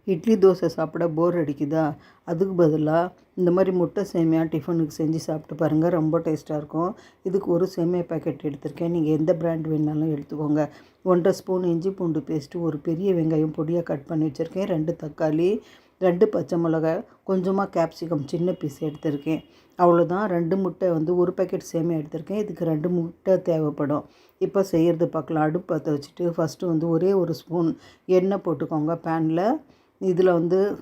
இட்லி தோசை சாப்பிட போர் அடிக்குதா? அதுக்கு பதிலாக இந்த மாதிரி முட்டை சேமியா டிஃபனுக்கு செஞ்சு சாப்பிட்டு பாருங்கள். ரொம்ப டேஸ்ட்டாக இருக்கும். இதுக்கு ஒரு சேமியா பேக்கெட் எடுத்திருக்கேன். நீங்கள் எந்த பிராண்ட் வேணாலும் எடுத்துக்கோங்க. 1.5 ஸ்பூன் இஞ்சி பூண்டு பேஸ்ட்டு, ஒரு பெரிய வெங்காயம் பொடியாக கட் பண்ணி வச்சுருக்கேன், 2 தக்காளி, 2 பச்சை மிளகாய், கொஞ்சமாக கேப்சிகம் சின்ன பீஸ் எடுத்திருக்கேன். அவ்வளோதான். 2 முட்டை ஒரு பேக்கெட் சேமியா எடுத்திருக்கேன். இதுக்கு 2 முட்டை தேவைப்படும். இப்போ செய்கிறது பார்க்கலாம். அடுப்பு பற்ற வச்சுட்டு ஃபஸ்ட்டு ஒரே ஒரு ஸ்பூன் எண்ணெய் போட்டுக்கோங்க பேனில். இதில்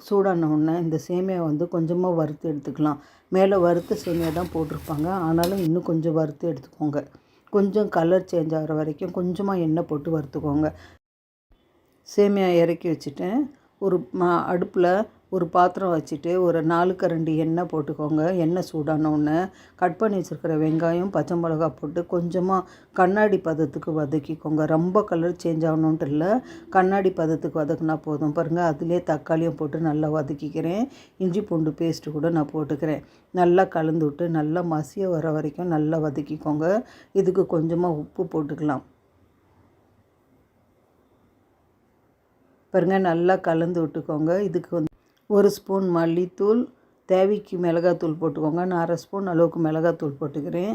சூடான உடனே இந்த சேமியா கொஞ்சமாக வறுத்து எடுத்துக்கலாம். மேலே வறுத்த சேமியா தான் போட்டிருப்பாங்க, ஆனாலும் இன்னும் கொஞ்சம் வறுத்து எடுத்துக்கோங்க. கொஞ்சம் கலர் சேஞ்ச் ஆகிற வரைக்கும் கொஞ்சமாக எண்ணெய் போட்டு வறுத்துக்கோங்க. சேமியா இறக்கி வச்சுட்டேன். அடுப்பில் ஒரு பாத்திரம் வச்சுட்டு ஒரு 4 கரண்டி எண்ணெய் போட்டுக்கோங்க. எண்ணெய் சூடான உடனே கட் பண்ணி வச்சுருக்கிற வெங்காயம், பச்சை மிளகாய் போட்டு கொஞ்சமாக கண்ணாடி பதத்துக்கு வதக்கிக்கோங்க. ரொம்ப கலர் சேஞ்ச் ஆகணுன்ட்டு இல்லை, கண்ணாடி பதத்துக்கு வதக்குனா போதும். பாருங்கள், அதிலே தக்காளியும் போட்டு நல்லா வதக்கிக்கிறேன். இஞ்சி பூண்டு பேஸ்ட்டு கூட நான் போட்டுக்கிறேன். நல்லா கலந்து விட்டு நல்லா மசிய வர வரைக்கும் நல்லா வதக்கிக்கோங்க. இதுக்கு கொஞ்சமாக உப்பு போட்டுக்கலாம். பாருங்கள், நல்லா கலந்து விட்டுக்கோங்க. இதுக்கு 1 ஸ்பூன் மல்லித்தூள், தேவைக்கு மிளகாத்தூள் போட்டுக்கோங்க. நான் 1/2 ஸ்பூன் அளவுக்கு மிளகாத்தூள் போட்டுக்கிறேன்.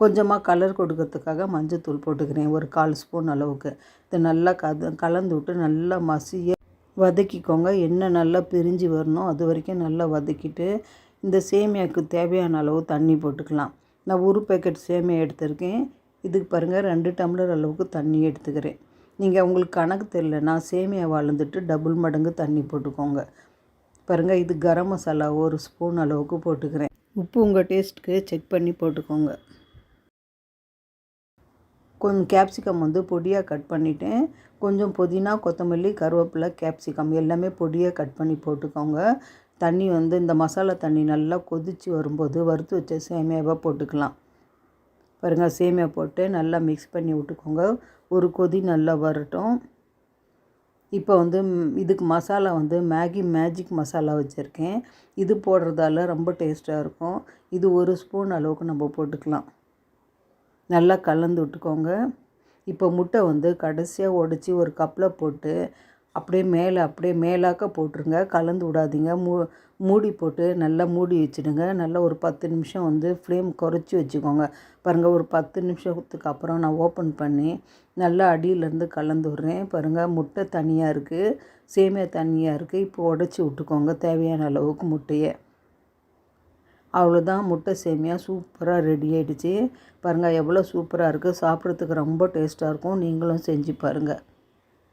கொஞ்சமாக கலர் கொடுக்கறதுக்காக மஞ்சத்தூள் போட்டுக்கிறேன், ஒரு 1/4 ஸ்பூன் அளவுக்கு. இதை நல்லா கலந்து விட்டு நல்லா மசிய வதக்கிக்கோங்க. எண்ணெய் நல்லா பிரிஞ்சு வரணும், அது வரைக்கும் நல்லா வதக்கிட்டு இந்த சேமியாவுக்கு தேவையான அளவு தண்ணி போட்டுக்கலாம். நான் 1 பேக்கெட் சேமியா எடுத்திருக்கேன். இதுக்கு பாருங்கள், 2 டம்ளர் அளவுக்கு தண்ணி எடுத்துக்கிறேன். நீங்கள் உங்களுக்கு கணக்கு தெரியலனா சேமியா வளர்ந்துட்டு டபுள் மடங்கு தண்ணி போட்டுக்கோங்க. பாருங்கள், இது கரம் மசாலா 1 ஸ்பூன் அளவுக்கு போட்டுக்கிறேன். உப்பு உங்கள் டேஸ்ட்டுக்கு செக் பண்ணி போட்டுக்கோங்க. கொஞ்சம் கேப்சிகம் பொடியாக கட் பண்ணிவிட்டேன். கொஞ்சம் புதினா, கொத்தமல்லி, கருவேப்பிலை, கேப்சிகம் எல்லாமே பொடியாக கட் பண்ணி போட்டுக்கோங்க. தண்ணி இந்த மசாலா தண்ணி நல்லா கொதித்து வரும்போது வறுத்து வச்ச சேமியாவை போட்டுக்கலாம். பாருங்கள், சேமியா போட்டு நல்லா மிக்ஸ் பண்ணி விட்டுக்கோங்க. ஒரு கொதி நல்லா வரட்டும். இப்போ இதுக்கு மசாலா மேகி மேஜிக் மசாலா வச்சுருக்கேன். இது போடுறதால ரொம்ப டேஸ்ட்டாக இருக்கும். இது 1 ஸ்பூன் அளவுக்கு நம்ம போட்டுக்கலாம். நல்லா கலந்து விட்டுக்கோங்க. இப்போ முட்டை கடைசியாக உடச்சி ஒரு கப்பில் போட்டு அப்படியே மேலாக்க போட்டுருங்க. கலந்து விடாதீங்க. மூடி போட்டு நல்லா மூடி வச்சுடுங்க. நல்லா ஒரு 10 நிமிஷம் ஃப்ளேம் குறைச்சி வச்சுக்கோங்க. பாருங்கள், ஒரு 10 நிமிஷத்துக்கு அப்புறம் நான் ஓப்பன் பண்ணி நல்லா அடியிலேருந்து கலந்து விட்றேன். பாருங்கள், முட்டை தனியாக இருக்குது, சேமியா தனியாக இருக்குது. இப்போ உடச்சி விட்டுக்கோங்க தேவையான அளவுக்கு முட்டையை. அவ்வளோதான், முட்டை சேமியா சூப்பராக ரெடி ஆகிடுச்சு. பாருங்கள், எவ்வளோ சூப்பராக இருக்குது. சாப்பிட்றதுக்கு ரொம்ப டேஸ்ட்டாக இருக்கும். நீங்களும் செஞ்சு பாருங்கள்.